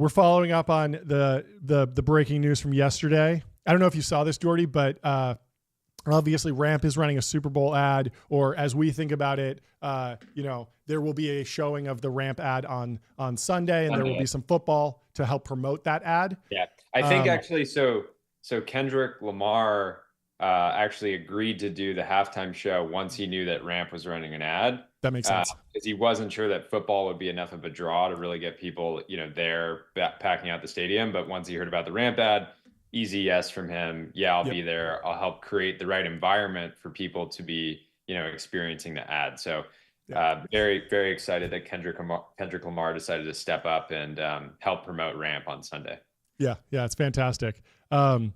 We're following up on the breaking news from yesterday. I don't know if you saw this, Jordy, but obviously Ramp is running a Super Bowl ad, or as we think about it, there will be a showing of the Ramp ad on Sunday, and there will be some football to help promote that ad. Yeah, I think actually, so Kendrick Lamar actually agreed to do the halftime show once he knew that Ramp was running an ad. That makes sense. Because he wasn't sure that football would be enough of a draw to really get people, there packing out the stadium. But once he heard about the Ramp ad, easy yes from him. Yeah, I'll be there. I'll help create the right environment for people to be, experiencing the ad. So very, very excited that Kendrick Lamar decided to step up and help promote Ramp on Sunday. Yeah, it's fantastic. Well,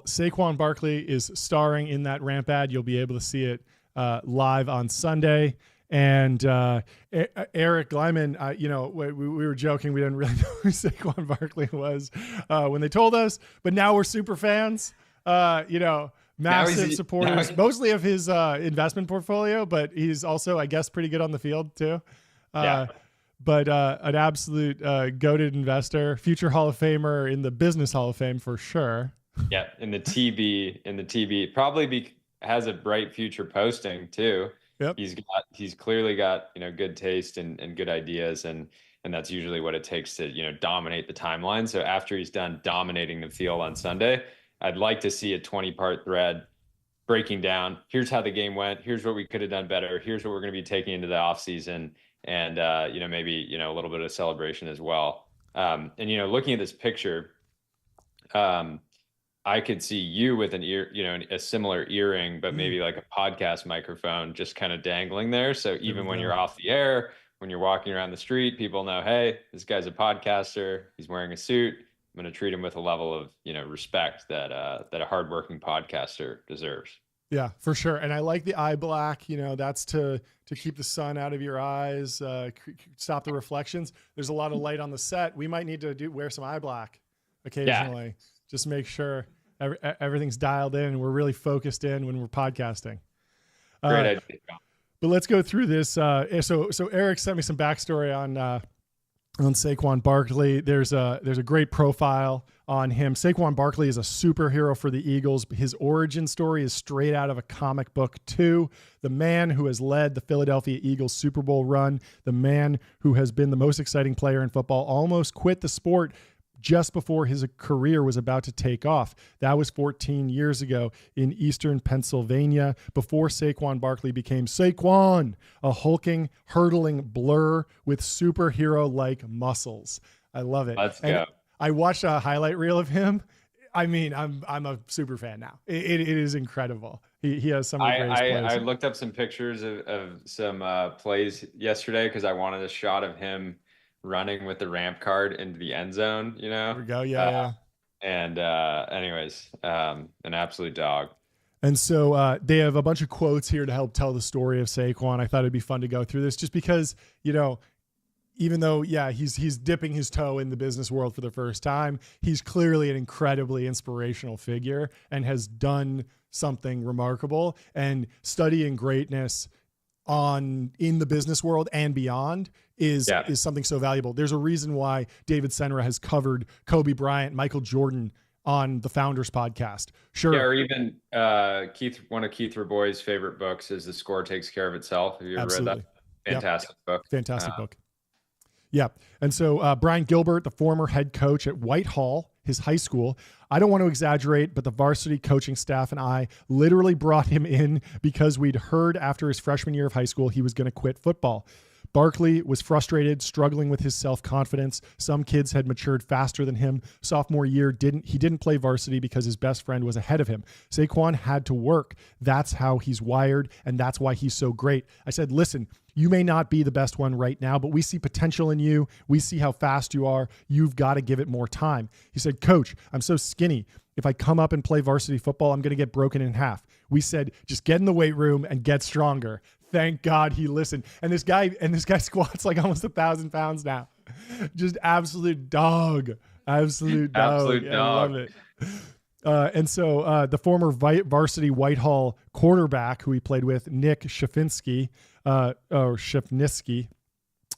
Saquon Barkley is starring in that Ramp ad. You'll be able to see it live on Sunday. And Eric Glyman, we were joking. We didn't really know who Saquon Barkley was when they told us, but now we're super fans. Massive supporters, mostly of his investment portfolio, but he's also, I guess, pretty good on the field too. But an absolute goated investor, future Hall of Famer in the business Hall of Fame for sure. Yeah, in the TB, probably has a bright future posting too. Yep. He's clearly got, good taste and good ideas, and that's usually what it takes to, dominate the timeline. So after he's done dominating the field on Sunday, I'd like to see a 20-part thread breaking down, here's how the game went, here's what we could have done better, here's what we're going to be taking into the offseason, and maybe a little bit of celebration as well. And looking at this picture, I could see you with an ear, a similar earring, but maybe like a podcast microphone just kind of dangling there. So even when you're off the air, when you're walking around the street, people know, hey, this guy's a podcaster. He's wearing a suit. I'm going to treat him with a level of, respect that a hardworking podcaster deserves. Yeah, for sure. And I like the eye black, that's to keep the sun out of your eyes, stop the reflections. There's a lot of light on the set. We might need to wear some eye black occasionally. Yeah. Just make sure everything's dialed in and we're really focused in when we're podcasting. Great idea. But let's go through this. So Eric sent me some backstory on Saquon Barkley. There's a great profile on him. Saquon Barkley is a superhero for the Eagles. His origin story is straight out of a comic book too. The man who has led the Philadelphia Eagles Super Bowl run, the man who has been the most exciting player in football, almost quit the sport just before his career was about to take off. That was 14 years ago in Eastern Pennsylvania, before Saquon Barkley became Saquon, a hulking, hurtling blur with superhero-like muscles. I love it. Let's go. I watched a highlight reel of him. I mean, I'm a super fan now. It is incredible. He has some of the greatest plays. I looked up some pictures of some plays yesterday because I wanted a shot of him running with the ramp card into the end zone, There we go. Yeah. And anyways, an absolute dog. And so they have a bunch of quotes here to help tell the story of Saquon. I thought it'd be fun to go through this just because, even though, he's dipping his toe in the business world for the first time, he's clearly an incredibly inspirational figure and has done something remarkable. And studying greatness in the business world and beyond is something so valuable. There's a reason why David Senra has covered Kobe Bryant, Michael Jordan on the Founders podcast. Sure. Yeah, or even one of Keith Rabois' favorite books is The Score Takes Care of Itself. Have you ever read that? Fantastic book. Fantastic book. Yeah. And so Brian Gilbert, the former head coach at Whitehall, his high school, I don't want to exaggerate, but the varsity coaching staff and I literally brought him in because we'd heard after his freshman year of high school he was going to quit football. Barkley was frustrated, struggling with his self-confidence. Some kids had matured faster than him. Sophomore year, he didn't play varsity because his best friend was ahead of him. Saquon had to work. That's how he's wired, and that's why he's so great. I said, listen, you may not be the best one right now, but we see potential in you. We see how fast you are. You've got to give it more time. He said, Coach, I'm so skinny. If I come up and play varsity football, I'm going to get broken in half. We said, just get in the weight room and get stronger. Thank God he listened. And this guy squats like almost 1,000 pounds now. Just absolute dog. Absolute dog. I love it. And so the former varsity Whitehall quarterback who he played with, Nick Shafniski,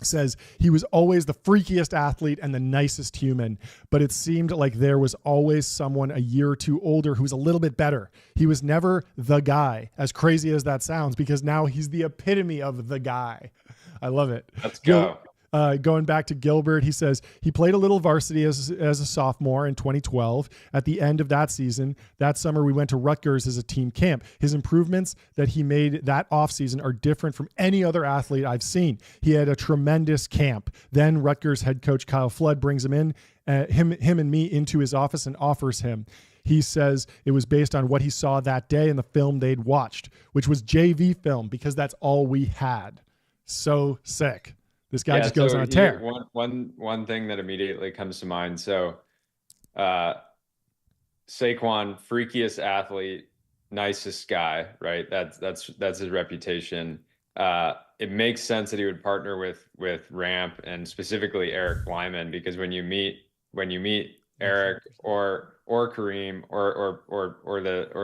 says he was always the freakiest athlete and the nicest human, but it seemed like there was always someone a year or two older who was a little bit better. He was never the guy, as crazy as that sounds, because now he's the epitome of the guy. I love it. Let's go. Going back to Gilbert, he says he played a little varsity as a sophomore in 2012. At the end of that season, that summer, we went to Rutgers as a team camp. His improvements that he made that offseason are different from any other athlete I've seen. He had a tremendous camp. Then Rutgers head coach Kyle Flood brings him in, him and me into his office and offers him. He says it was based on what he saw that day in the film they'd watched, which was JV film, because that's all we had. So sick. This guy just goes on a tear. One thing that immediately comes to mind. So, Saquon, freakiest athlete, nicest guy, right? That's his reputation. It makes sense that he would partner with Ramp and specifically Eric Lyman, because when you meet Eric or Kareem or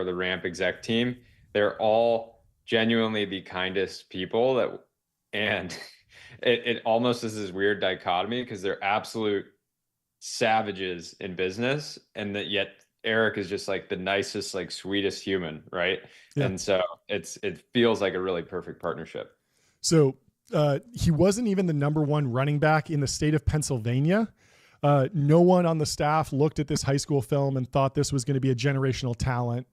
the Ramp exec team, they're all genuinely the kindest people and it almost is this weird dichotomy, because they're absolute savages in business, and that yet Eric is just like the nicest, like sweetest human, right? Yeah. And so it feels like a really perfect partnership. So he wasn't even the number one running back in the state of Pennsylvania. No one on the staff looked at this high school film and thought this was going to be a generational talent.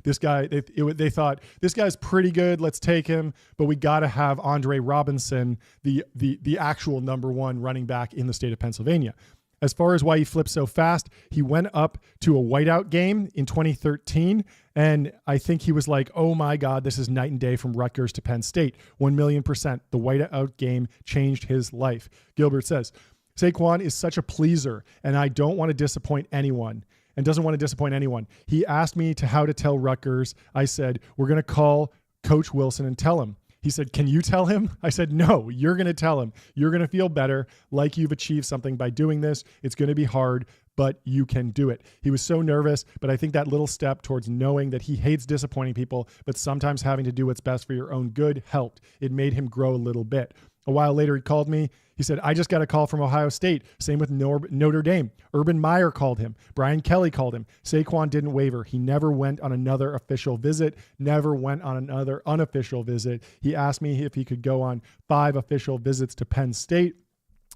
This guy, they thought, this guy's pretty good, let's take him, but we got to have Andre Robinson, the actual number one running back in the state of Pennsylvania. As far as why he flipped so fast, he went up to a whiteout game in 2013, and I think he was like, oh my God, this is night and day from Rutgers to Penn State. 1,000,000%. The whiteout game changed his life. Gilbert says, Saquon is such a pleaser, and I don't want to disappoint anyone. And doesn't want to disappoint anyone. He asked me how to tell Rutgers. I said, we're going to call Coach Wilson and tell him. He said, can you tell him? I said, no, you're going to tell him. You're going to feel better, like you've achieved something by doing this. It's going to be hard, but you can do it. He was so nervous, but I think that little step towards knowing that he hates disappointing people, but sometimes having to do what's best for your own good helped. It made him grow a little bit. A while later, he called me. He said, I just got a call from Ohio State. Same with Notre Dame. Urban Meyer called him. Brian Kelly called him. Saquon didn't waver. He never went on another official visit, never went on another unofficial visit. He asked me if he could go on 5 official visits to Penn State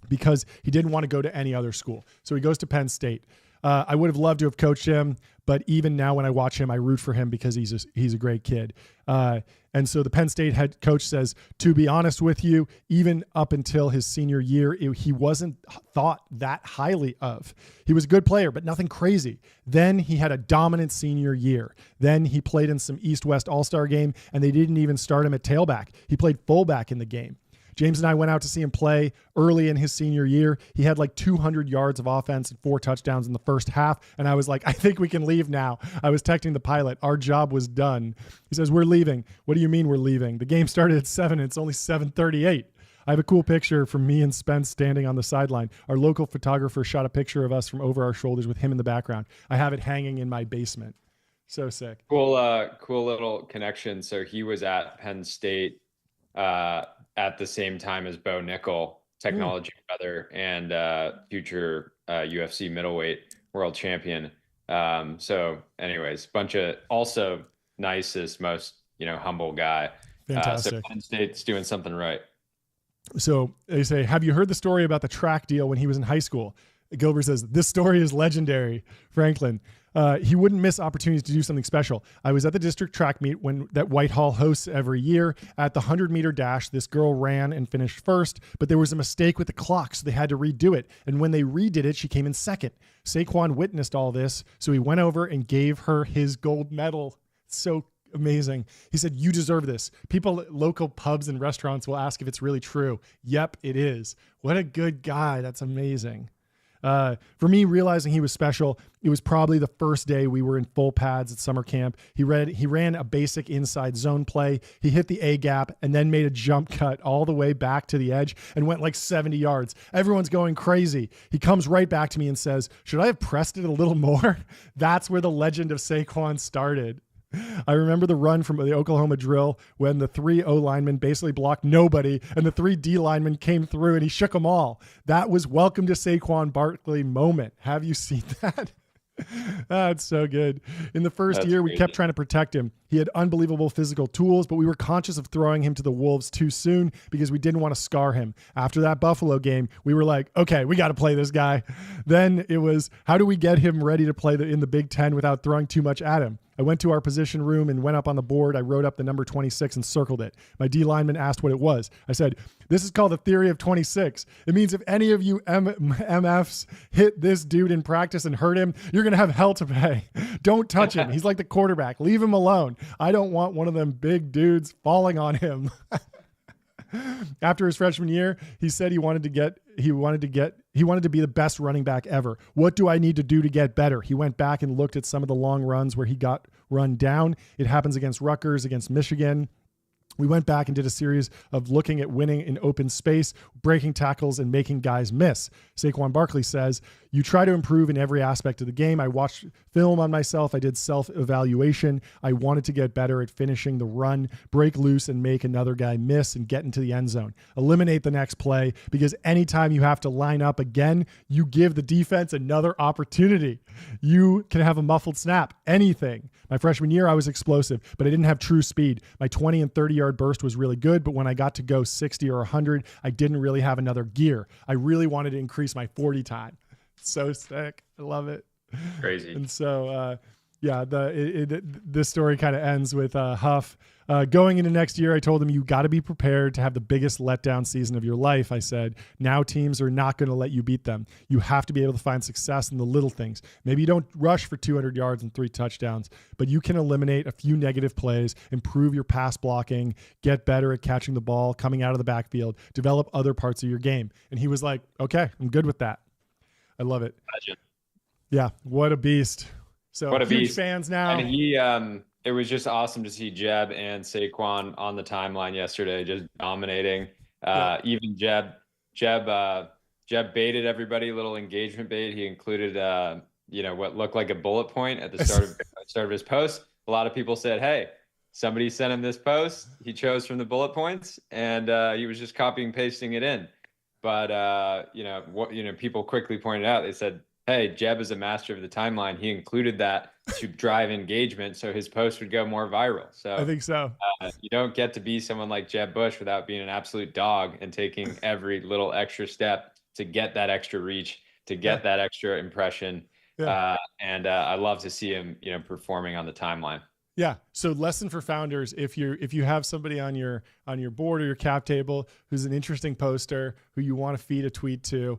because he didn't want to go to any other school. So he goes to Penn State. I would have loved to have coached him, but even now when I watch him, I root for him because he's a great kid. And so the Penn State head coach says, to be honest with you, even up until his senior year, he wasn't thought that highly of. He was a good player, but nothing crazy. Then he had a dominant senior year. Then he played in some East-West All-Star game, and they didn't even start him at tailback. He played fullback in the game. James and I went out to see him play early in his senior year. He had like 200 yards of offense and 4 touchdowns in the first half. And I was like, I think we can leave now. I was texting the pilot. Our job was done. He says, we're leaving. What do you mean we're leaving? The game started at 7 and it's only 7:38. I have a cool picture from me and Spence standing on the sideline. Our local photographer shot a picture of us from over our shoulders with him in the background. I have it hanging in my basement. So sick. Cool little connection. So he was at Penn State, at the same time as Bo Nickel, technology brother and future UFC middleweight world champion. So anyways, bunch of also nicest, most, humble guy. Fantastic. So Penn State's doing something right. So they say, have you heard the story about the track deal when he was in high school? Gilbert says, this story is legendary, Franklin. He wouldn't miss opportunities to do something special. I was at the district track meet that Whitehall hosts every year. At the 100-meter dash, this girl ran and finished first, but there was a mistake with the clock, so they had to redo it. And when they redid it, she came in second. Saquon witnessed all this, so he went over and gave her his gold medal. So amazing. He said, you deserve this. People at local pubs and restaurants will ask if it's really true. Yep, it is. What a good guy. That's amazing. For me, realizing he was special, it was probably the first day we were in full pads at summer camp. He ran a basic inside zone play. He hit the A gap and then made a jump cut all the way back to the edge and went like 70 yards. Everyone's going crazy. He comes right back to me and says, should I have pressed it a little more? That's where the legend of Saquon started. I remember the run from the Oklahoma drill when the 3 O linemen basically blocked nobody and the 3 D linemen came through and he shook them all. That was welcome to Saquon Barkley moment. Have you seen that? That's so good. In the first year, we kept trying to protect him. He had unbelievable physical tools, but we were conscious of throwing him to the wolves too soon because we didn't want to scar him. After that Buffalo game, we were like, okay, we got to play this guy. Then it was, how do we get him ready to play in the Big Ten without throwing too much at him? I went to our position room and went up on the board. I wrote up the number 26 and circled it. My D lineman asked what it was. I said, this is called the theory of 26. It means if any of you MFs hit this dude in practice and hurt him, you're going to have hell to pay. Don't touch him. He's like the quarterback. Leave him alone. I don't want one of them big dudes falling on him. After his freshman year, he said he wanted to be the best running back ever. What do I need to do to get better? He went back and looked at some of the long runs where he got run down. It happens against Rutgers, against Michigan. We went back and did a series of looking at winning in open space, breaking tackles, and making guys miss. Saquon Barkley says, you try to improve in every aspect of the game. I watched film on myself. I did self-evaluation. I wanted to get better at finishing the run, break loose, and make another guy miss and get into the end zone. Eliminate the next play, because anytime you have to line up again, you give the defense another opportunity. You can have a muffled snap, anything. My freshman year, I was explosive, but I didn't have true speed. My 20 and 30-yard burst was really good, but when I got to go 60 or 100, I didn't really have another gear. I really wanted to increase my 40 time. So sick. I love it. Crazy. And so, this story kind of ends with Huff. Going into next year, I told him, you got to be prepared to have the biggest letdown season of your life. I said, now teams are not going to let you beat them. You have to be able to find success in the little things. Maybe you don't rush for 200 yards and 3 touchdowns, but you can eliminate a few negative plays, improve your pass blocking, get better at catching the ball, coming out of the backfield, develop other parts of your game. And he was like, okay, I'm good with that. I love it. Imagine. Yeah. What a beast. So what a huge beast. Fans now. And it was just awesome to see Jeb and Saquon on the timeline yesterday, just dominating. Even Jeb baited everybody, a little engagement bait. He included, what looked like a bullet point at the start of his post. A lot of people said, hey, somebody sent him this post. He chose from the bullet points, and he was just copying and pasting it in. But people quickly pointed out, they said, hey, Jeb is a master of the timeline. He included that to drive engagement so his post would go more viral. So I think so. You don't get to be someone like Jeb Bush without being an absolute dog and taking every little extra step to get that extra reach, to get that extra impression. Yeah. I love to see him, performing on the timeline. Yeah. So lesson for founders, if you have somebody on your board or your cap table who's an interesting poster who you want to feed a tweet to,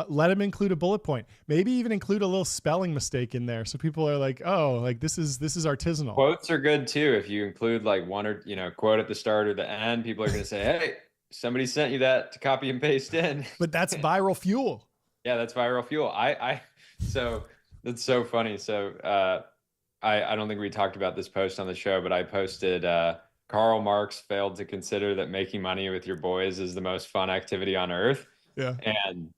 let them include a bullet point. Maybe even include a little spelling mistake in there, so people are like, oh, like this is artisanal. Quotes are good too. If you include like one or quote at the start or the end, people are going to say, hey, somebody sent you that to copy and paste in. But that's viral fuel. Yeah, that's viral fuel. So that's so funny. So I don't think we talked about this post on the show, but I posted Karl Marx failed to consider that making money with your boys is the most fun activity on earth. Yeah. And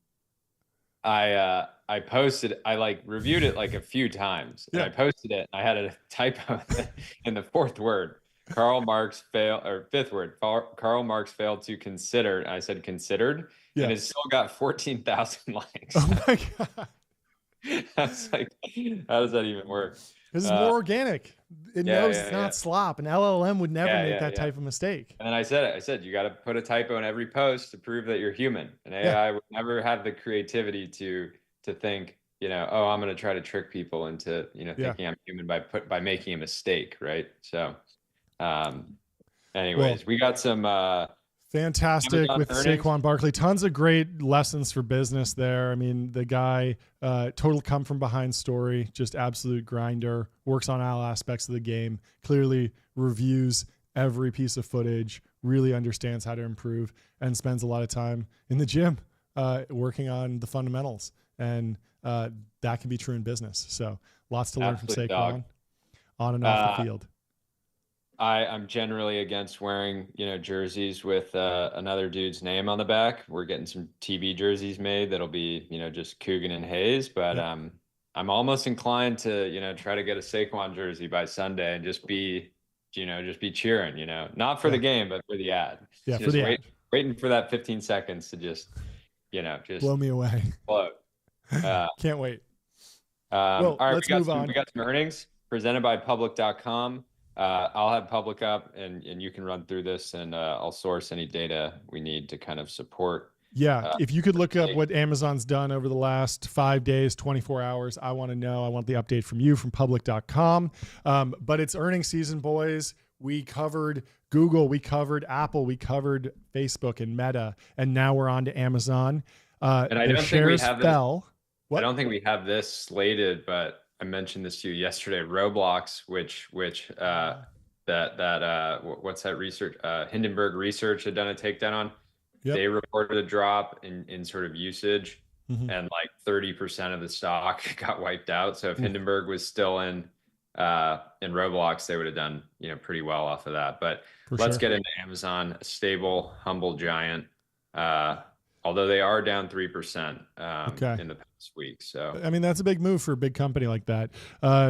I posted, I reviewed it like a few times. And I posted it. I had a typo in the fourth word. Fifth word. Karl Marx failed to consider. And I said considered. Yeah. And it still got 14,000 likes. Oh my God. I was like, how does that even work? This is more organic. It knows it's not slop. An LLM would never make that type of mistake. And then I said, you got to put a typo in every post to prove that you're human. And AI would never have the creativity to think, I'm going to try to trick people into, thinking I'm human by making a mistake. Right. So, anyways, we got some, fantastic with Saquon Barkley. Tons of great lessons for business there. I mean, the guy, total come from behind story, just absolute grinder, works on all aspects of the game, clearly reviews every piece of footage, really understands how to improve, and spends a lot of time in the gym working on the fundamentals. And that can be true in business. So lots to learn from Saquon on and off the field. I'm generally against wearing, jerseys with another dude's name on the back. We're getting some TB jerseys made that'll be, just Coogan and Hayes. But I'm almost inclined to, try to get a Saquon jersey by Sunday and just be, just be cheering, not for Yeah. the game, but for the ad. Yeah. For Just the ad. waiting for that 15 seconds to just Blow me away. float. Uh, Can't wait. all Well, right, let's move we on. got some earnings presented by public.com. I'll have public up and you can run through this and I'll source any data we need to kind of support. Yeah, Uh, if you could look up what Amazon's done over the last 5 days, 24 hours, I want to know. I want the update from you from public.com. But it's earnings season, boys. We covered Google, we covered Apple, we covered Facebook and Meta, and now we're on to Amazon. and I Their don't think we shares have this. fell. I don't think we have this slated, but I mentioned this to you yesterday. Roblox, which what's that research? Hindenburg Research had done a takedown on. Yep. They reported a drop in sort of usage, Mhm. and like 30% of the stock got wiped out. So if Hindenburg was still in Roblox, they would have done pretty well off of that. But let's get into Amazon, a stable, humble giant. Although they are down 3% in the past week. So I mean, that's a big move for a big company like that.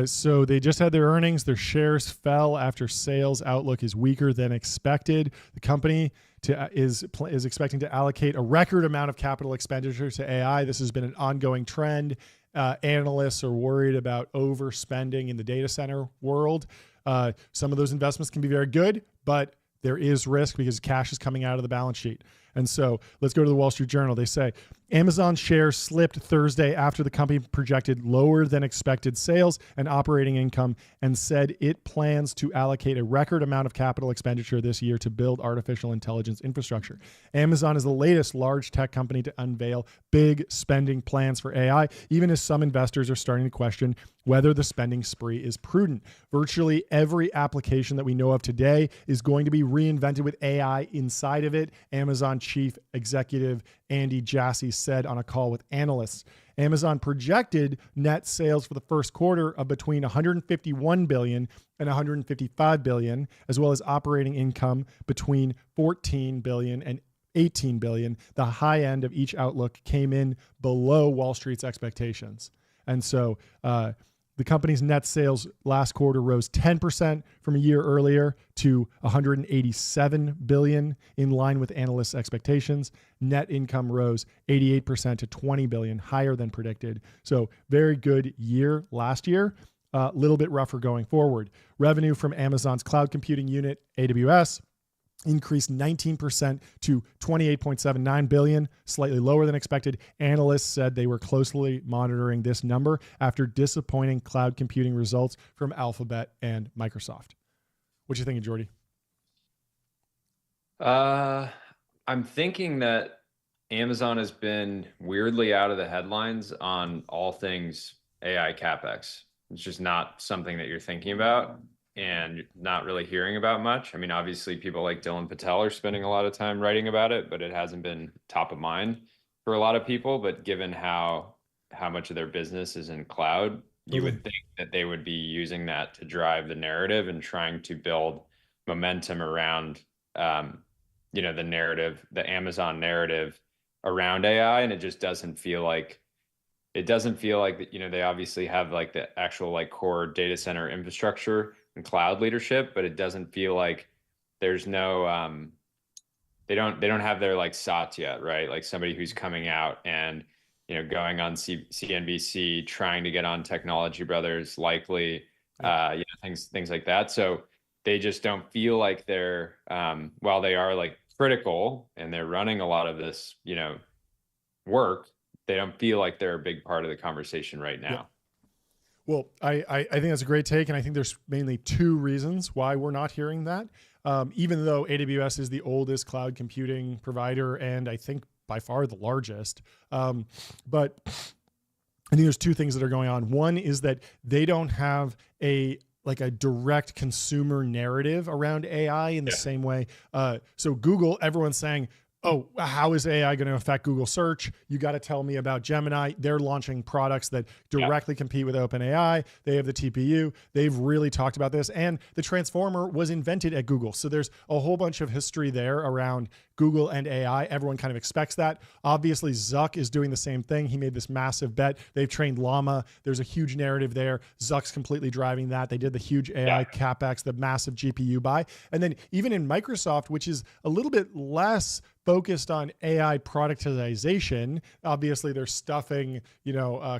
So they just had their earnings. Their shares fell after sales outlook is weaker than expected. The company is expecting to allocate a record amount of capital expenditure to AI. This has been an ongoing trend. Analysts are worried about overspending in the data center world. Some of those investments can be very good, but there is risk because cash is coming out of the balance sheet. And so let's go to the Wall Street Journal. They say Amazon shares slipped Thursday after the company projected lower than expected sales and operating income and said it plans to allocate a record amount of capital expenditure this year to build artificial intelligence infrastructure. Amazon is the latest large tech company to unveil big spending plans for AI, even as some investors are starting to question whether the spending spree is prudent. Virtually every application that we know of today is going to be reinvented with AI inside of it. Amazon chief executive Andy Jassy said on a call with analysts. Amazon projected net sales for the first quarter of between 151 billion and 155 billion, as well as operating income between 14 billion and 18 billion. The high end of each outlook came in below Wall Street's expectations. And so the company's net sales last quarter rose 10% from a year earlier to 187 billion, in line with analysts' expectations. Net income rose 88% to 20 billion, higher than predicted. So very good year last year. A little bit rougher going forward. Revenue from Amazon's cloud computing unit, AWS, increased 19% to 28.79 billion, slightly lower than expected. Analysts said they were closely monitoring this number after disappointing cloud computing results from Alphabet and Microsoft. What do you think, Jordy? I'm thinking that Amazon has been weirdly out of the headlines on all things AI CapEx. It's just not something that you're thinking about and not really hearing about much. I mean, obviously people like Dylan Patel are spending a lot of time writing about it, but it hasn't been top of mind for a lot of people. But given how much of their business is in cloud, you would think that they would be using that to drive the narrative and trying to build momentum around, the narrative, the Amazon narrative around AI. And it just doesn't feel like that, they obviously have like the actual like core data center infrastructure and cloud leadership, but it doesn't feel like there's no they don't have their like Satya yet, right? Like somebody who's coming out and going on CNBC, trying to get on Technology Brothers, likely things like that. So they just don't feel like they're while they are like critical and they're running a lot of this work, they don't feel like they're a big part of the conversation right now. Yeah. Well, I think that's a great take, and I think there's mainly two reasons why we're not hearing that. Even though AWS is the oldest cloud computing provider, and I think by far the largest, but I think there's two things that are going on. One is that they don't have a direct consumer narrative around AI in the same way. So Google, everyone's saying Oh, how is AI going to affect Google search? You got to tell me about Gemini. They're launching products that Yeah. directly compete with OpenAI. They have the TPU. They've really talked about this. And the Transformer was invented at Google. So there's a whole bunch of history there around Google and AI. Everyone kind of expects that. Obviously, Zuck is doing the same thing. He made this massive bet. They've trained Llama. There's a huge narrative there. Zuck's completely driving that. They did the huge AI capex, the massive GPU buy. And then even in Microsoft, which is a little bit less focused on AI productization. Obviously, they're stuffing,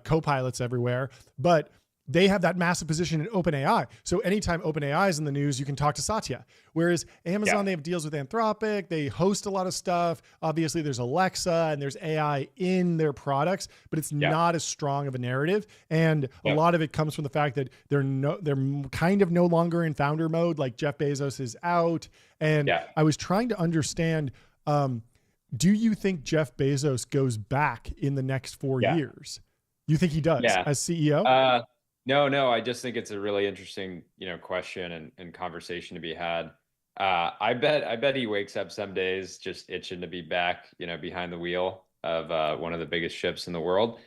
co-pilots everywhere, but they have that massive position in OpenAI. So anytime OpenAI is in the news, you can talk to Satya. Whereas Amazon, they have deals with Anthropic. They host a lot of stuff. Obviously, there's Alexa and there's AI in their products, but it's not as strong of a narrative. And a lot of it comes from the fact that they're kind of no longer in founder mode. Like Jeff Bezos is out. And I was trying to understand, do you think Jeff Bezos goes back in the next 4 years? You think he does as CEO? No. I just think it's a really interesting, question and conversation to be had. I bet he wakes up some days just itching to be back, behind the wheel of one of the biggest ships in the world.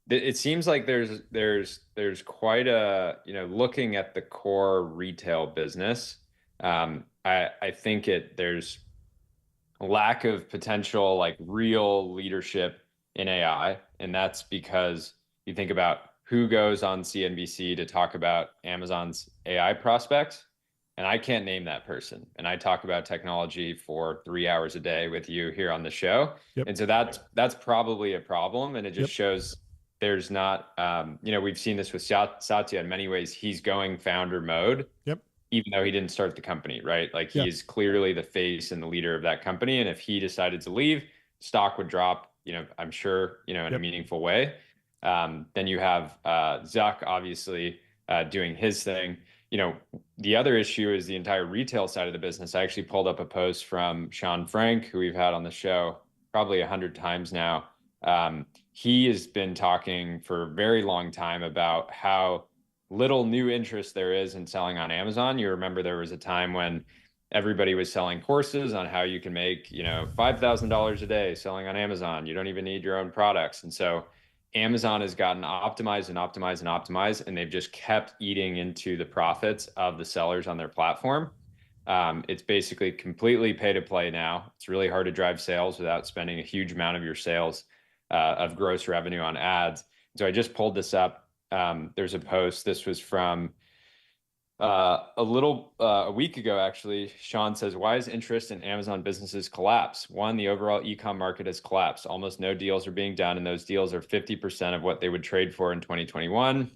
It seems like there's quite a, looking at the core retail business. I think there's lack of potential, like real leadership in AI. And that's because you think about who goes on CNBC to talk about Amazon's AI prospects. And I can't name that person. And I talk about technology for 3 hours a day with you here on the show. And so that's probably a problem. And it just shows there's not, we've seen this with Satya in many ways. He's going founder mode. Even though he didn't start the company, right? Like he is clearly the face and the leader of that company. And if he decided to leave, stock would drop, I'm sure, in a meaningful way. Then you have Zuck obviously doing his thing. The other issue is the entire retail side of the business. I actually pulled up a post from Sean Frank, who we've had on the show probably 100 times now. He has been talking for a very long time about how little new interest there is in selling on Amazon. You remember there was a time when everybody was selling courses on how you can make, $5,000 a day selling on Amazon. You don't even need your own products. And so Amazon has gotten optimized and optimized and optimized, and they've just kept eating into the profits of the sellers on their platform. It's basically completely pay to play now. It's really hard to drive sales without spending a huge amount of your sales of gross revenue on ads. So I just pulled this up. There's a post. This was from a week ago, actually. Sean says, why is interest in Amazon businesses collapse? One, the overall e-com market has collapsed. Almost no deals are being done, and those deals are 50% of what they would trade for in 2021.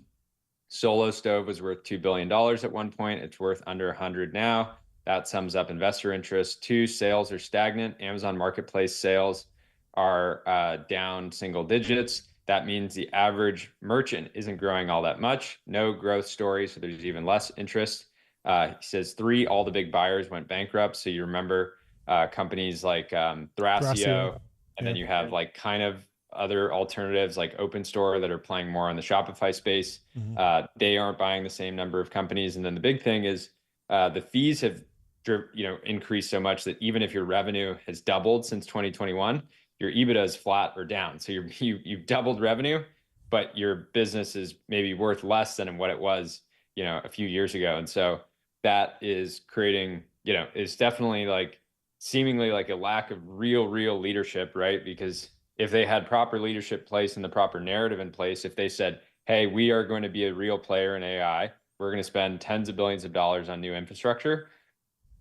Solo Stove was worth $2 billion at one point. It's worth under 100 now. That sums up investor interest. Two, sales are stagnant. Amazon Marketplace sales are down single digits. That means the average merchant isn't growing all that much. No growth story, so there's even less interest. He says, three, all the big buyers went bankrupt. So you remember companies like Thrasio, and then you have like kind of other alternatives like Open Store that are playing more on the Shopify space. They aren't buying the same number of companies. And then the big thing is the fees have increased so much that even if your revenue has doubled since 2021, your EBITDA is flat or down. So you've doubled revenue, but your business is maybe worth less than what it was, a few years ago. And so that is creating, is definitely like seemingly like a lack of real leadership, right? Because if they had proper leadership place and the proper narrative in place, if they said, hey, we are going to be a real player in AI, we're going to spend tens of billions of dollars on new infrastructure,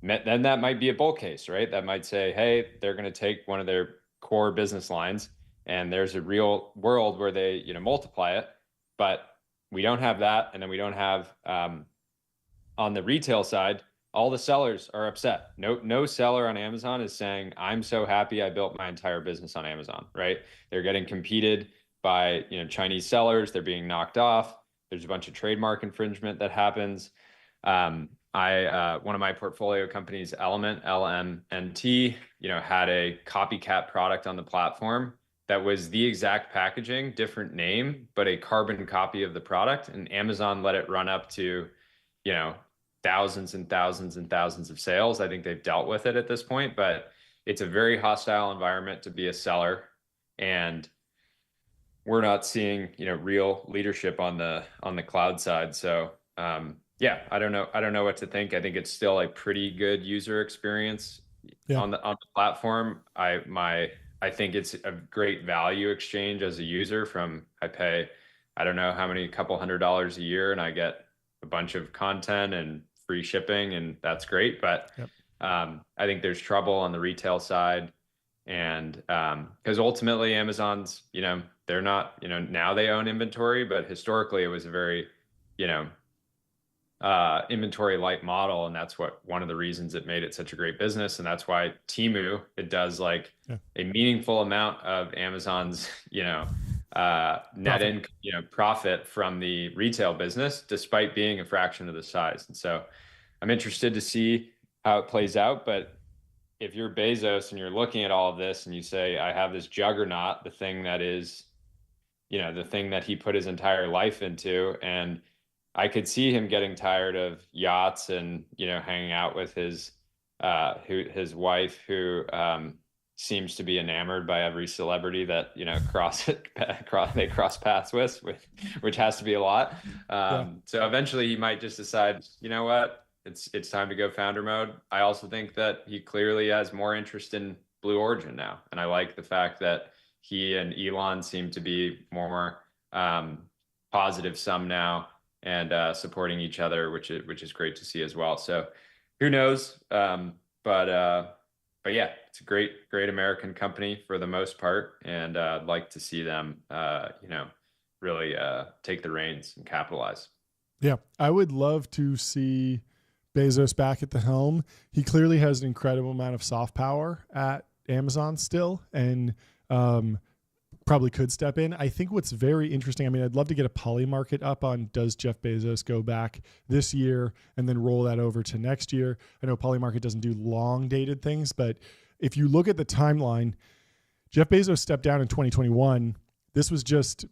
then that might be a bull case, right? That might say, hey, they're going to take one of their core business lines and there's a real world where they multiply it, but we don't have that. And then we don't have on the retail side, all the sellers are upset. No seller on Amazon is saying, I'm so happy I built my entire business on Amazon, right? They're getting competed by Chinese sellers. They're being knocked off. There's a bunch of trademark infringement that happens. One of my portfolio companies, Element, LMNT, had a copycat product on the platform that was the exact packaging, different name, but a carbon copy of the product. And Amazon let it run up to, thousands and thousands and thousands of sales. I think they've dealt with it at this point, but it's a very hostile environment to be a seller, and we're not seeing, real leadership on the cloud side. So yeah, I don't know what to think. I think it's still a pretty good user experience Yeah. on the platform. I think it's a great value exchange as a user. I pay, I don't know how many, couple $100 a year, and I get a bunch of content and free shipping, and that's great. But Yep. I think there's trouble on the retail side, and because ultimately Amazon's, they're not, now they own inventory, but historically it was a very, inventory light model, and that's one of the reasons it made it such a great business. And that's why Temu, it does like a meaningful amount of Amazon's net income, profit from the retail business, despite being a fraction of the size. And so I'm interested to see how it plays out. But if you're Bezos and you're looking at all of this and you say, I have this juggernaut, the thing that is, the thing that he put his entire life into, and I could see him getting tired of yachts and, hanging out with his wife, who seems to be enamored by every celebrity that, they cross paths with, which has to be a lot. So eventually he might just decide, you know what, it's time to go founder mode. I also think that he clearly has more interest in Blue Origin now. And I like the fact that he and Elon seem to be more positive sum now, and supporting each other, which is great to see as well. So who knows? But yeah, it's a great American company for the most part, and I'd like to see them, really take the reins and capitalize. Yeah, I would love to see Bezos back at the helm. He clearly has an incredible amount of soft power at Amazon still, and probably could step in. I think what's very interesting, I mean, I'd love to get a poly market up on, does Jeff Bezos go back this year and then roll that over to next year? I know poly market doesn't do long dated things, but if you look at the timeline, Jeff Bezos stepped down in 2021. This was just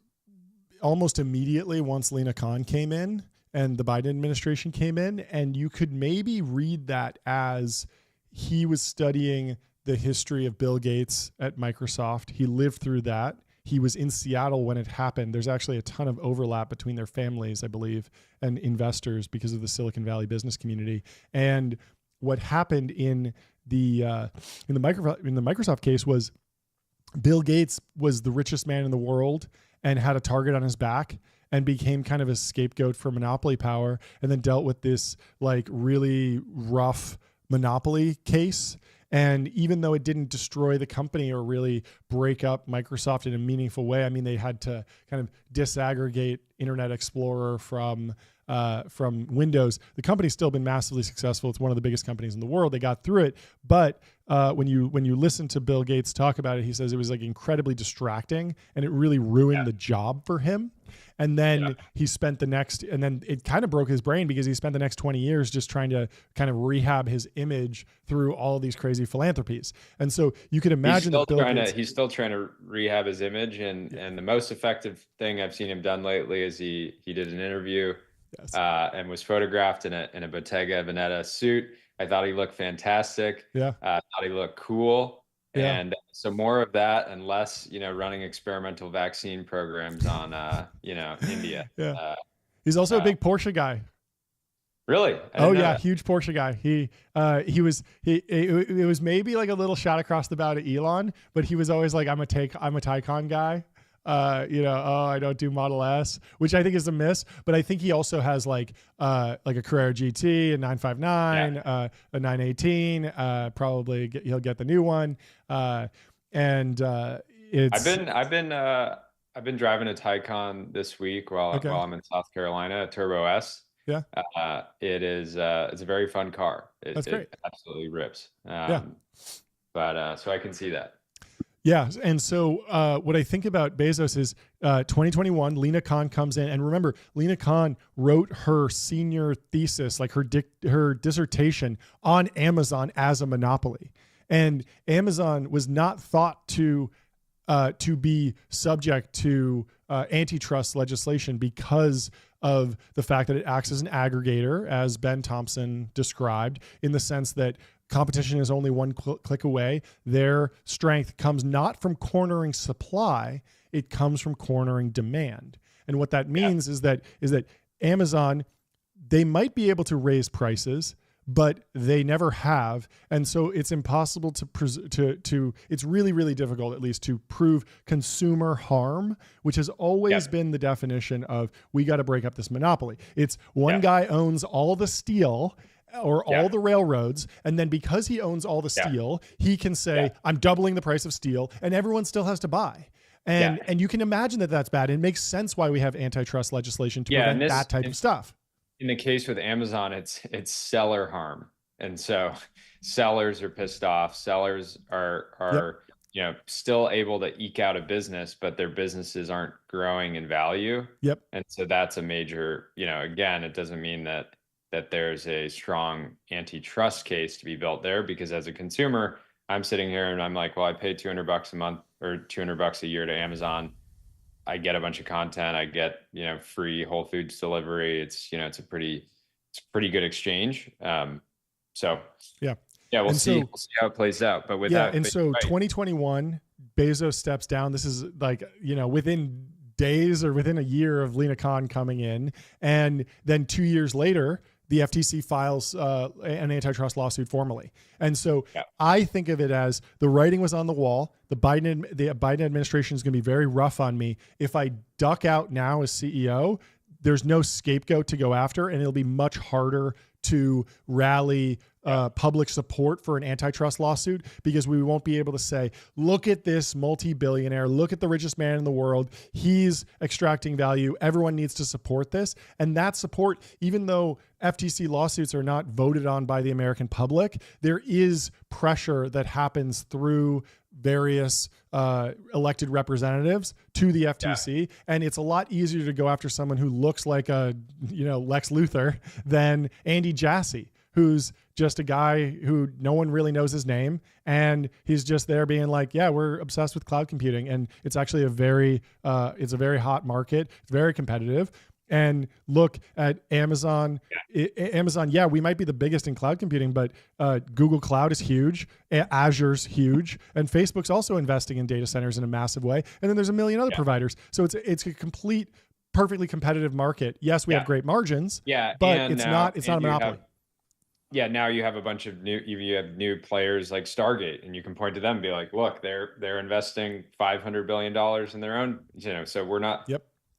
almost immediately once Lena Khan came in and the Biden administration came in, and you could maybe read that as he was studying the history of Bill Gates at Microsoft. He lived through that. He was in Seattle when it happened. There's actually a ton of overlap between their families, I believe, and investors because of the Silicon Valley business community. And what happened in the Microsoft case was Bill Gates was the richest man in the world and had a target on his back and became kind of a scapegoat for monopoly power, and then dealt with this like really rough monopoly case. And even though it didn't destroy the company or really break up Microsoft in a meaningful way, I mean, they had to kind of disaggregate Internet Explorer from Windows. The company's still been massively successful. It's one of the biggest companies in the world. They got through it. But when you listen to Bill Gates talk about it, he says it was like incredibly distracting and it really ruined the job for him. And then he spent and then it kind of broke his brain because he spent the next 20 years just trying to kind of rehab his image through all of these crazy philanthropies. And so you could imagine he's still trying to rehab his image. And the most effective thing I've seen him done lately is he did an interview and was photographed in a Bottega Veneta suit. I thought he looked fantastic. I thought he looked cool. And so more of that and less, running experimental vaccine programs on, India. He's also a big Porsche guy. Really? Huge Porsche guy. It was maybe like a little shot across the bow to Elon, but he was always like, I'm a Taycan guy. I don't do Model S, which I think is a miss, but I think he also has like a Carrera GT, a 959, a 918, probably he'll get the new one. It's, I've been driving a Taycan this week while I'm in South Carolina, a Turbo S. It's a very fun car. That's great. It absolutely rips. But so I can see that. Yeah. And so what I think about Bezos is 2021, Lena Khan comes in. And remember, Lena Khan wrote her senior thesis, like her dissertation on Amazon as a monopoly. And Amazon was not thought to be subject to antitrust legislation because of the fact that it acts as an aggregator, as Ben Thompson described, in the sense that competition is only one click away. Their strength comes not from cornering supply, it comes from cornering demand. And what that means is that Amazon, they might be able to raise prices, but they never have. And so it's impossible to it's really, really difficult, at least, to prove consumer harm, which has always been the definition of, we got to break up this monopoly. It's one guy owns all the steel or all the railroads. And then because he owns all the steel, he can say, I'm doubling the price of steel, and everyone still has to buy. And you can imagine that that's bad. It makes sense why we have antitrust legislation to prevent that type of stuff. In the case with Amazon, it's seller harm. And so sellers are pissed off. Sellers are still able to eke out a business, but their businesses aren't growing in value. And so that's a major, again, it doesn't mean that there's a strong antitrust case to be built there, because as a consumer, I'm sitting here and I'm like, well, I pay $200 a month or $200 a year to Amazon. I get a bunch of content. I get, free Whole Foods delivery. It's a pretty good exchange. We'll see how it plays out. But without, and so 2021, Bezos steps down. This is like, within days or within a year of Lina Khan coming in, and then 2 years later, the FTC files an antitrust lawsuit formally. And so I think of it as the writing was on the wall. The Biden administration is going to be very rough on me. If I duck out now as CEO, there's no scapegoat to go after, and it'll be much harder to rally public support for an antitrust lawsuit, because we won't be able to say, look at this multi-billionaire, look at the richest man in the world, he's extracting value, everyone needs to support this. And that support, even though FTC lawsuits are not voted on by the American public, there is pressure that happens through various elected representatives to the FTC. And it's a lot easier to go after someone who looks like a, Lex Luthor than Andy Jassy, who's just a guy who no one really knows his name. And he's just there being like, yeah, we're obsessed with cloud computing. And it's actually it's a very hot market. It's very competitive. And look at Amazon. Amazon, we might be the biggest in cloud computing, but Google Cloud is huge. Azure's huge. And Facebook's also investing in data centers in a massive way. And then there's a million other providers. So it's a complete, perfectly competitive market. Yes, we have great margins, but it's not a monopoly. Now you have a bunch of new players like Stargate, and you can point to them and be like, look, they're investing $500 billion in their own, so we're not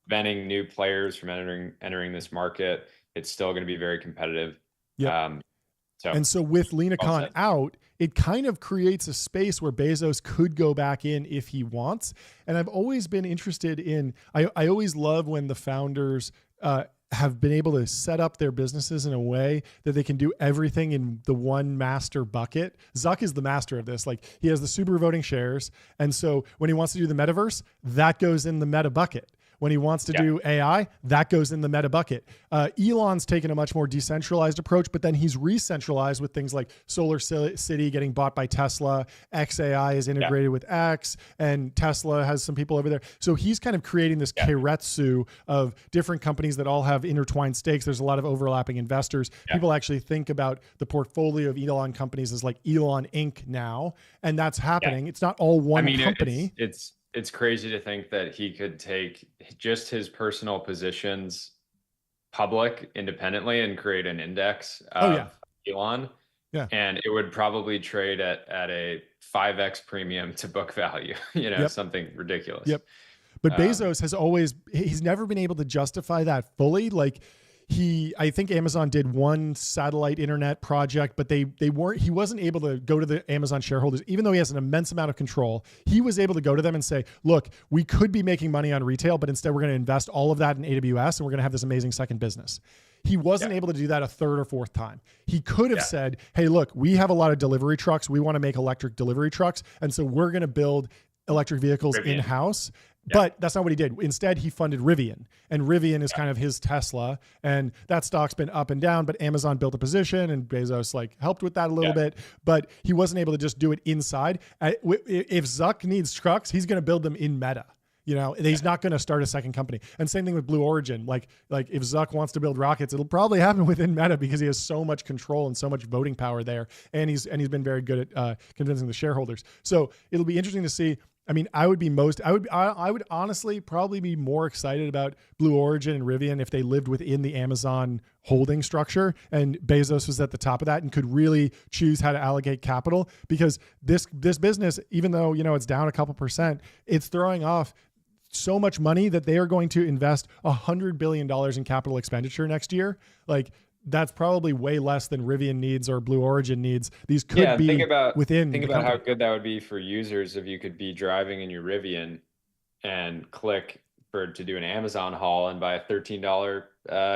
preventing new players from entering this market. It's still going to be very competitive. And so with Lina Khan out, it kind of creates a space where Bezos could go back in if he wants. And I've always been interested in, I always love when the founders have been able to set up their businesses in a way that they can do everything in the one master bucket. Zuck is the master of this. Like, he has the Subaru voting shares. And so when he wants to do the metaverse, that goes in the meta bucket. When he wants to do AI, that goes in the meta bucket. Elon's taken a much more decentralized approach, but then he's re-centralized with things like Solar City getting bought by Tesla. XAI is integrated with X, and Tesla has some people over there. So he's kind of creating this keiretsu of different companies that all have intertwined stakes. There's a lot of overlapping investors. People actually think about the portfolio of Elon companies as like Elon Inc. now, and that's happening. It's not all one company. It's crazy to think that he could take just his personal positions public independently and create an index of Elon. And it would probably trade at a 5x premium to book value, something ridiculous. But Bezos he's never been able to justify that fully. Like, I think Amazon did one satellite internet project, but he wasn't able to go to the Amazon shareholders, even though he has an immense amount of control. He was able to go to them and say, look, we could be making money on retail, but instead we're going to invest all of that in AWS, and we're going to have this amazing second business. He wasn't able to do that a third or fourth time. He could have said, hey, look, we have a lot of delivery trucks. We want to make electric delivery trucks. And so we're going to build electric vehicles in-house. But that's not what he did. Instead, he funded Rivian, and Rivian is kind of his Tesla, and that stock's been up and down, but Amazon built a position, and Bezos helped with that a little bit, but he wasn't able to just do it inside. If Zuck needs trucks, he's going to build them in Meta. He's not going to start a second company. And same thing with Blue Origin. Like if Zuck wants to build rockets, it'll probably happen within Meta because he has so much control and so much voting power there. And he's been very good at convincing the shareholders. So it'll be interesting to see. I mean, I would honestly probably be more excited about Blue Origin and Rivian if they lived within the Amazon holding structure and Bezos was at the top of that and could really choose how to allocate capital, because this business, even though, it's down a couple percent, it's throwing off so much money that they are going to invest $100 billion in capital expenditure next year. Like, that's probably way less than Rivian needs or Blue Origin needs. These could be within. Think about how good that would be for users if you could be driving in your Rivian and click to do an Amazon haul and buy a $13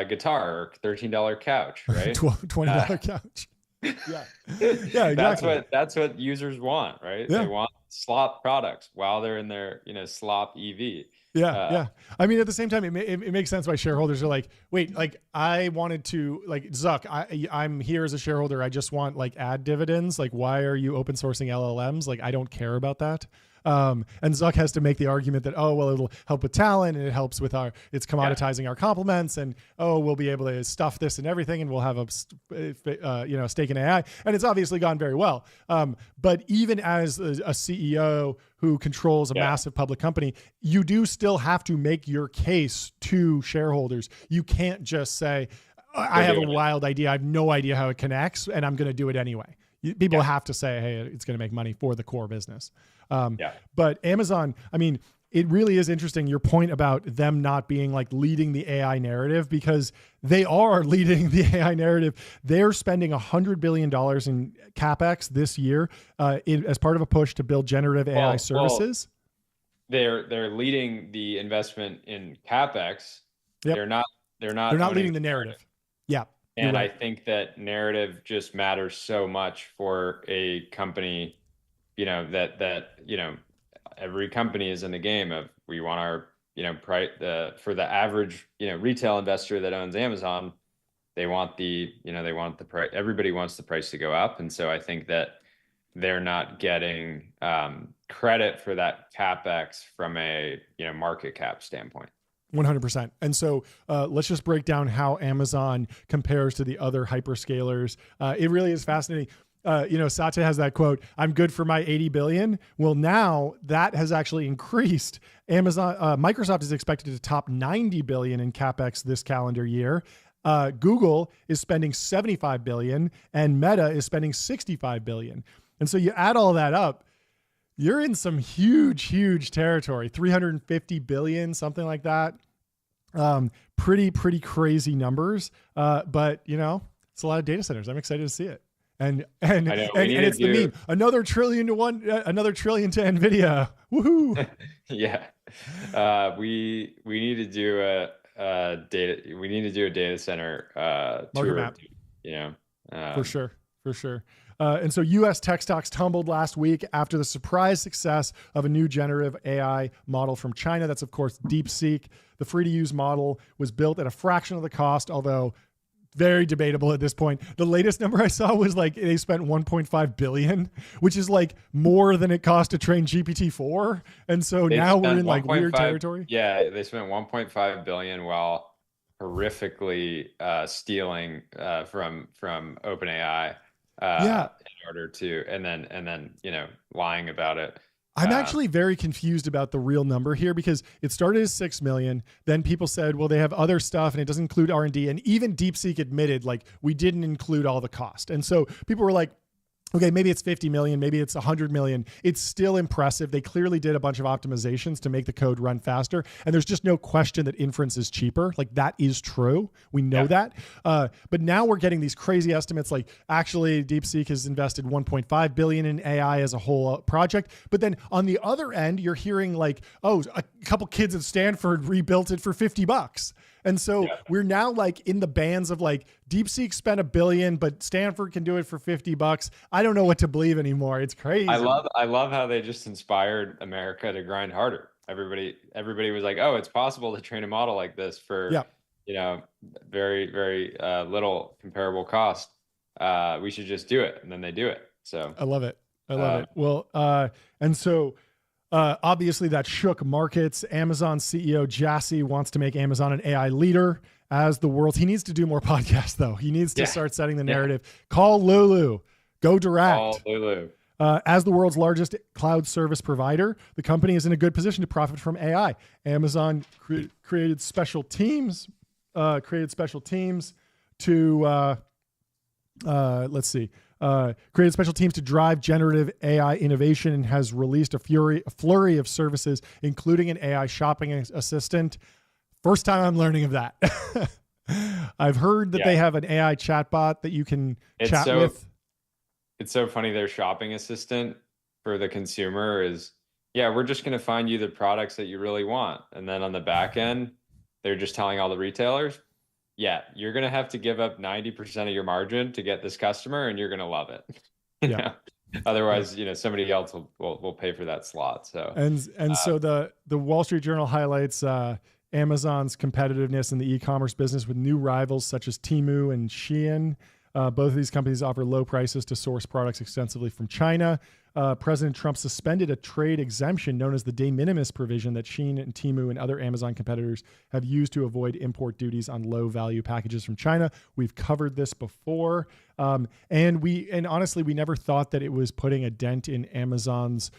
guitar or $13 couch, right? $20 couch. Yeah, yeah, exactly. That's what users want, right? Yeah. They want slop products while they're in their slop EV. Yeah. I mean, at the same time, it makes sense why shareholders are like, wait, like I wanted to, like, Zuck, I'm here as a shareholder. I just want like ad dividends. Like, why are you open sourcing LLMs? Like, I don't care about that. And Zuck has to make the argument that, oh, well, it'll help with talent and it helps with it's commoditizing our compliments, and we'll be able to stuff this and everything, and we'll have a stake in AI. And it's obviously gone very well. But even as a CEO who controls a massive public company, you do still have to make your case to shareholders. You can't just say, I have a wild idea. I have no idea how it connects, and I'm going to do it anyway. People have to say, hey, it's going to make money for the core business. But Amazon, I mean, it really is interesting, your point about them not being like leading the AI narrative, because they are leading the AI narrative. They're spending $100 billion in CapEx this year as part of a push to build generative AI services. They're leading the investment in CapEx. Yep. They're not leading the narrative. Yeah. And right. I think that narrative just matters so much for a company, that every company is in the game of, we want our, price, for the average, retail investor that owns Amazon, they want the price, everybody wants the price to go up. And so I think that they're not getting credit for that CapEx from a, market cap standpoint. 100%. And so let's just break down how Amazon compares to the other hyperscalers. It really is fascinating. Satya has that quote, "I'm good for my 80 billion." Well, now that has actually increased. Microsoft is expected to top 90 billion in CapEx this calendar year. Google is spending 75 billion and Meta is spending 65 billion. And so you add all that up, you're in some huge territory, 350 billion, something like that. Pretty crazy numbers. But it's a lot of data centers. I'm excited to see it. And it's the meme. Another trillion to Nvidia. Woohoo. Yeah. We need to do a data center market map. For sure. And so U.S. tech stocks tumbled last week after the surprise success of a new generative AI model from China. That's, of course, DeepSeek. The free-to-use model was built at a fraction of the cost, although very debatable at this point. The latest number I saw was like they spent 1.5 billion, which is like more than it cost to train GPT-4. And so now we're in like weird territory. Yeah, they spent 1.5 billion while horrifically stealing from OpenAI. In order to, and then lying about it. I'm actually very confused about the real number here, because it started as 6 million. Then people said, well, they have other stuff and it doesn't include R&D. And even DeepSeek admitted, like, we didn't include all the cost. And so people were like, okay, maybe it's 50 million, maybe it's 100 million. It's still impressive. They clearly did a bunch of optimizations to make the code run faster. And there's just no question that inference is cheaper. Like, that is true. We know that. But now we're getting these crazy estimates. Like, actually, DeepSeek has invested 1.5 billion in AI as a whole project. But then on the other end, you're hearing like, oh, a couple kids at Stanford rebuilt it for $50. And so we're now like in the bands of like DeepSeek spent $1 billion, but Stanford can do it for $50. I don't know what to believe anymore. It's crazy. I love how they just inspired America to grind harder. Everybody was like, oh, it's possible to train a model like this for very, very little comparable cost. We should just do it. And then they do it. So I love it. Well, and so Obviously, that shook markets. Amazon CEO Jassy wants to make Amazon an AI leader as the world. He needs to do more podcasts, though. He needs to start setting the narrative. Call Lulu. Go direct. Call Lulu. As the world's largest cloud service provider, the company is in a good position to profit from AI. Amazon created special teams. Created special teams to created special teams to drive generative AI innovation and has released a flurry of services, including an AI shopping assistant. First time I'm learning of that. I've heard that they have an AI chatbot that you can chat with. It's so funny. Their shopping assistant for the consumer is, we're just going to find you the products that you really want. And then on the back end, they're just telling all the retailers, you're going to have to give up 90% of your margin to get this customer, and you're going to love it. You know? Otherwise, somebody else will pay for that slot. So so the Wall Street Journal highlights Amazon's competitiveness in the e-commerce business with new rivals such as Temu and Shein. Both of these companies offer low prices to source products extensively from China. President Trump suspended a trade exemption known as the de minimis provision that Shein and Temu and other Amazon competitors have used to avoid import duties on low-value packages from China. We've covered this before. And honestly, we never thought that it was putting a dent in Amazon's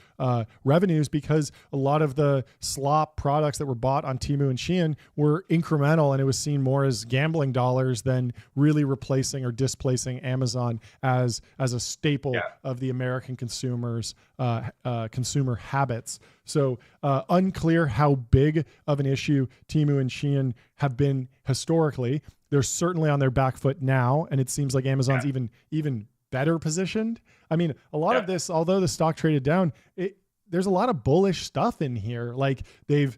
revenues because a lot of the slop products that were bought on Temu and Shein were incremental, and it was seen more as gambling dollars than really replacing or displacing Amazon as a staple of the American consumer habits. So unclear how big of an issue Temu and Shein have been historically. They're certainly on their back foot now, and it seems like Amazon's even better positioned. I mean, a lot of this, although the stock traded down, there's a lot of bullish stuff in here. Like they've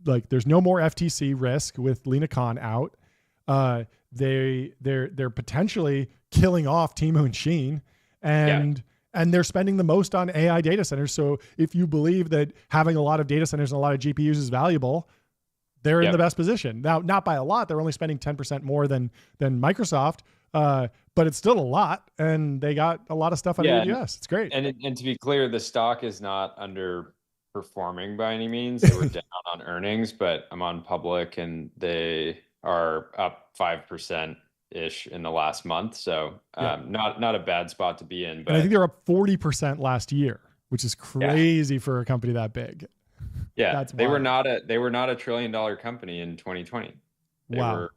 like there's no more FTC risk with Lena Khan out. They're potentially killing off Temu and Shein, and they're spending the most on AI data centers. So if you believe that having a lot of data centers and a lot of GPUs is valuable, they're in the best position. Now, not by a lot. They're only spending 10% more than Microsoft, but it's still a lot, and they got a lot of stuff on AWS. It's great. And to be clear, the stock is not underperforming by any means. They were down on earnings, but I'm on public, and they are up 5%-ish in the last month. So not a bad spot to be in. But and I think they're up 40% last year, which is crazy for a company that big. Yeah, they were not a $1 trillion company in 2020. They were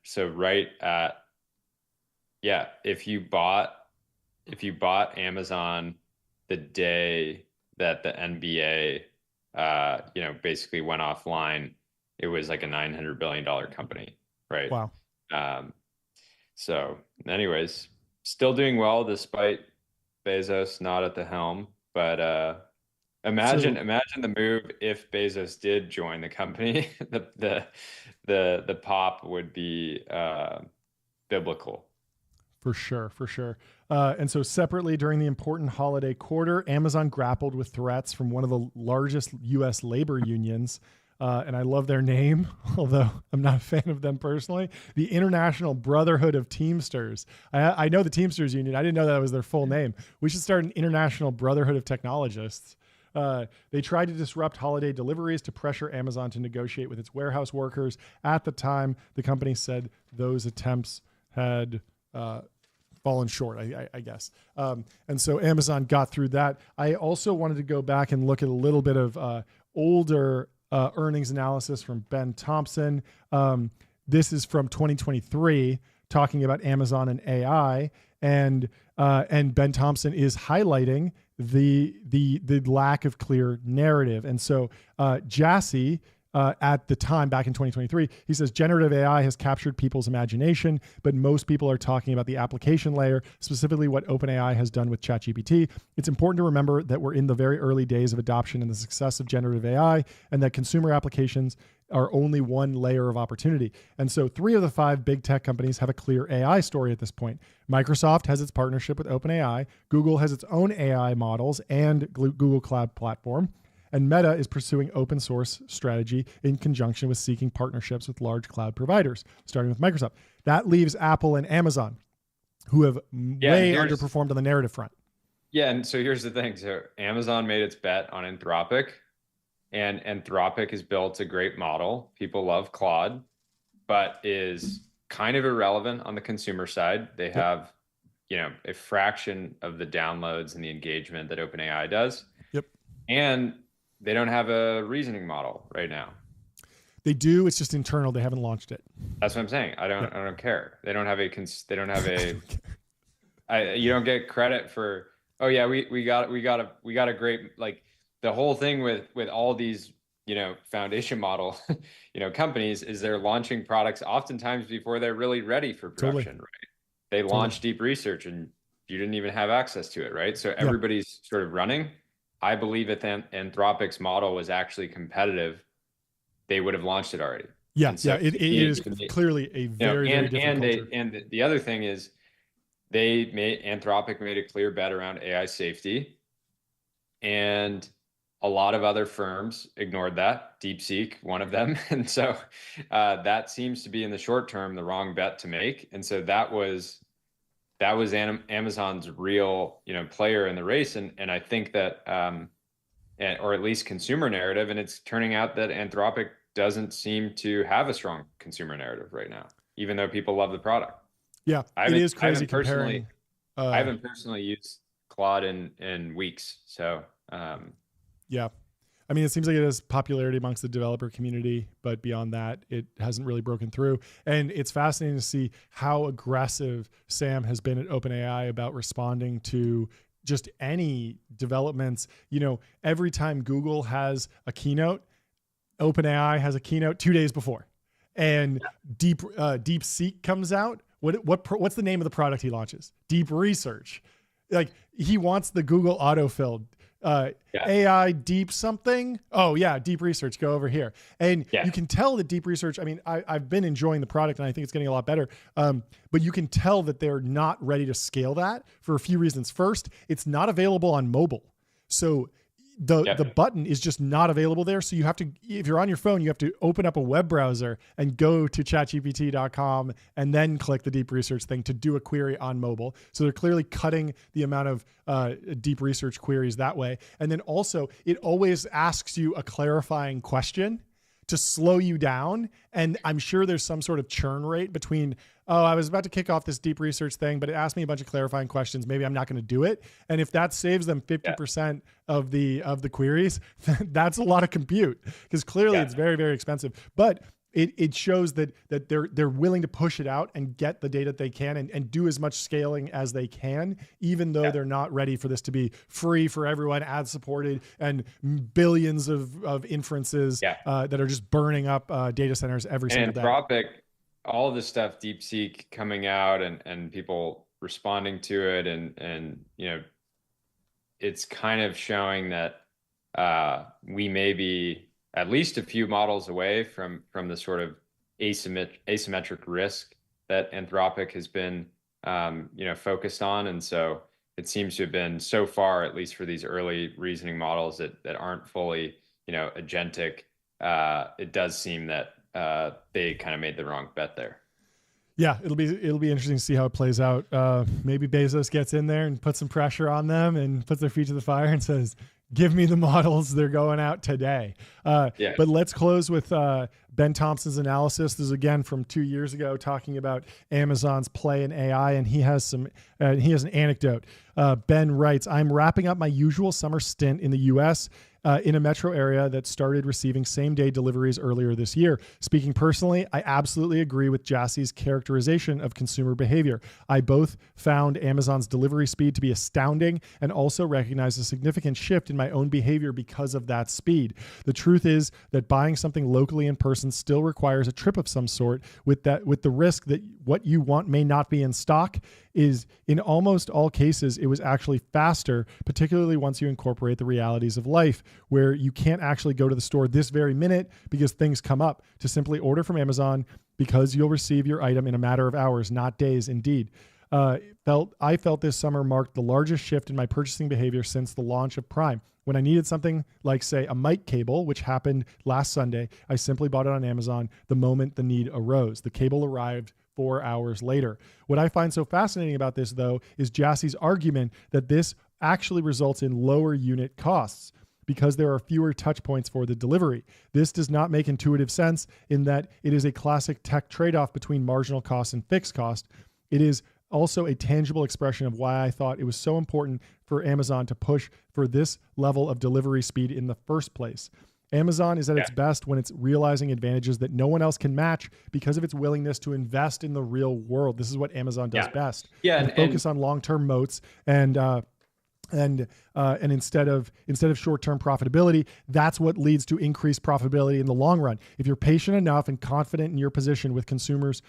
so right at if you bought Amazon the day that the NBA basically went offline, it was like a $900 billion company, right? Wow. So anyways, still doing well despite Bezos not at the helm, but Imagine the move if Bezos did join the company. the pop would be biblical. For sure. And so separately during the important holiday quarter, Amazon grappled with threats from one of the largest U.S. labor unions. And I love their name, although I'm not a fan of them personally. The International Brotherhood of Teamsters. I know the Teamsters Union. I didn't know that was their full name. We should start an International Brotherhood of Technologists. They tried to disrupt holiday deliveries to pressure Amazon to negotiate with its warehouse workers. At the time, the company said those attempts had fallen short, I guess. And so Amazon got through that. I also wanted to go back and look at a little bit of older earnings analysis from Ben Thompson. This is from 2023, talking about Amazon and AI. And Ben Thompson is highlighting the lack of clear narrative. And so Jassy, at the time, back in 2023, he says generative AI has captured people's imagination, but most people are talking about the application layer, specifically what OpenAI has done with ChatGPT. It's important to remember that we're in the very early days of adoption and the success of generative AI, and that consumer applications are only one layer of opportunity. And so 3 of the 5 big tech companies have a clear AI story at this point. Microsoft has its partnership with OpenAI. Google has its own AI models and Google Cloud Platform. And Meta is pursuing open source strategy in conjunction with seeking partnerships with large cloud providers, starting with Microsoft. That leaves Apple and Amazon, who have way underperformed on the narrative front. Yeah, and so here's the thing. So Amazon made its bet on Anthropic, and Anthropic has built a great model. People love Claude, but is kind of irrelevant on the consumer side. They Yep. have, a fraction of the downloads and the engagement that OpenAI does. Yep. And they don't have a reasoning model right now. They do. It's just internal. They haven't launched it. That's what I'm saying. I don't care. They don't have you don't get credit for, oh yeah, we got a great, like, the whole thing with all these, foundation model, companies, is they're launching products oftentimes before they're really ready for production, right? They launched deep research and you didn't even have access to it, right? So everybody's sort of running. I believe if Anthropic's model was actually competitive, they would have launched it already. Yeah, and so it is clearly a very different culture. And the other thing is, Anthropic made a clear bet around AI safety, and a lot of other firms ignored that. DeepSeek, one of them, and so that seems to be in the short term the wrong bet to make. And so that was Amazon's real, player in the race, and I think that, or at least consumer narrative, and it's turning out that Anthropic doesn't seem to have a strong consumer narrative right now, even though people love the product. Yeah, it is crazy comparing. I haven't personally used Claude in weeks, so yeah. I mean, it seems like it has popularity amongst the developer community, but beyond that, it hasn't really broken through. And it's fascinating to see how aggressive Sam has been at OpenAI about responding to just any developments. Every time Google has a keynote, OpenAI has a keynote 2 days before, and DeepSeek comes out. What's the name of the product he launches? Deep Research. Like, he wants the Google autofill. AI deep something. Oh yeah, Deep Research. Go over here, and you can tell that Deep Research. I mean, I've been enjoying the product, and I think it's getting a lot better. But you can tell that they're not ready to scale that for a few reasons. First, it's not available on mobile, so the button is just not available there. So you have to, if you're on your phone, you have to open up a web browser and go to chatgpt.com and then click the deep research thing to do a query on mobile. So they're clearly cutting the amount of deep research queries that way. And then also, it always asks you a clarifying question to slow you down. And I'm sure there's some sort of churn rate between, oh, I was about to kick off this deep research thing, but it asked me a bunch of clarifying questions. Maybe I'm not going to do it. And if that saves them 50% of the queries, that's a lot of compute, because clearly it's very, very expensive. But it shows that they're willing to push it out and get the data that they can and do as much scaling as they can, even though they're not ready for this to be free for everyone, ad supported, and billions of inferences that are just burning up data centers every single day. Anthropic, all of this stuff, DeepSeek coming out and people responding to it, and it's kind of showing that we may be at least a few models away from the sort of asymmetric risk that Anthropic has been focused on. And so it seems to have been, so far, at least for these early reasoning models that aren't fully agentic, it does seem that they kind of made the wrong bet there. Yeah, it'll be interesting to see how it plays out. Maybe Bezos gets in there and puts some pressure on them and puts their feet to the fire and says, give me the models. They're going out today. But let's close with Ben Thompson's analysis. This is again from 2 years ago, talking about Amazon's play in AI, and he has an anecdote. Ben writes, I'm wrapping up my usual summer stint in the U.S. In a metro area that started receiving same-day deliveries earlier this year. Speaking personally, I absolutely agree with Jassie's characterization of consumer behavior. I both found Amazon's delivery speed to be astounding and also recognize a significant shift in my own behavior because of that speed. The truth is that buying something locally in person still requires a trip of some sort, with the risk that what you want may not be in stock. Is in almost all cases, it was actually faster, particularly once you incorporate the realities of life, where you can't actually go to the store this very minute because things come up, to simply order from Amazon because you'll receive your item in a matter of hours, not days, indeed. I felt this summer marked the largest shift in my purchasing behavior since the launch of Prime. When I needed something like, say, a mic cable, which happened last Sunday, I simply bought it on Amazon the moment the need arose. The cable arrived 4 hours later. What I find so fascinating about this, though, is Jassie's argument that this actually results in lower unit costs because there are fewer touch points for the delivery. This does not make intuitive sense in that it is a classic tech trade-off between marginal cost and fixed cost. It is also a tangible expression of why I thought it was so important for Amazon to push for this level of delivery speed in the first place. Amazon is at its best when it's realizing advantages that no one else can match because of its willingness to invest in the real world. This is what Amazon does best. Yeah, and focus on long-term moats and instead of short-term profitability, that's what leads to increased profitability in the long run. If you're patient enough and confident in your position with consumers,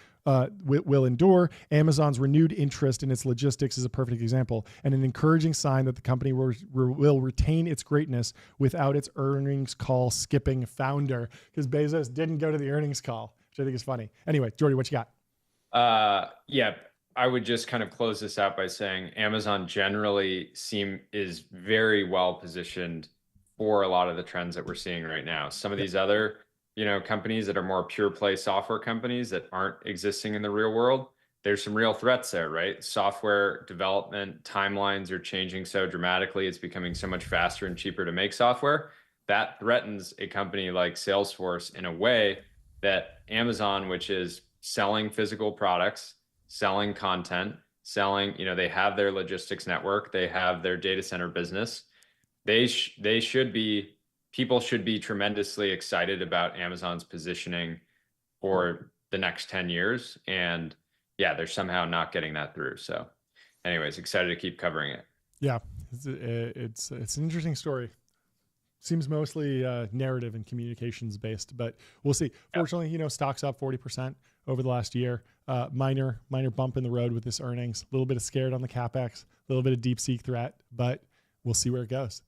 will endure. Amazon's renewed interest in its logistics is a perfect example and an encouraging sign that the company will retain its greatness without its earnings call skipping founder, because Bezos didn't go to the earnings call, which I think is funny. Anyway, Jordy, what you got? Yeah, I would just kind of close this out by saying Amazon generally is very well positioned for a lot of the trends that we're seeing right now. Some of these other, companies that are more pure play software companies that aren't existing in the real world, there's some real threats there, right? Software development timelines are changing so dramatically. It's becoming so much faster and cheaper to make software. That threatens a company like Salesforce in a way that Amazon, which is selling physical products, selling content, they have their logistics network, they have their data center business. People should be tremendously excited about Amazon's positioning for the next 10 years. And yeah, they're somehow not getting that through. So anyways, excited to keep covering it. Yeah, it's an interesting story. Seems mostly narrative and communications based, but we'll see. Fortunately, stock's up 40% over the last year. Minor bump in the road with this earnings. A little bit of scared on the CapEx, a little bit of DeepSeek threat, but we'll see where it goes.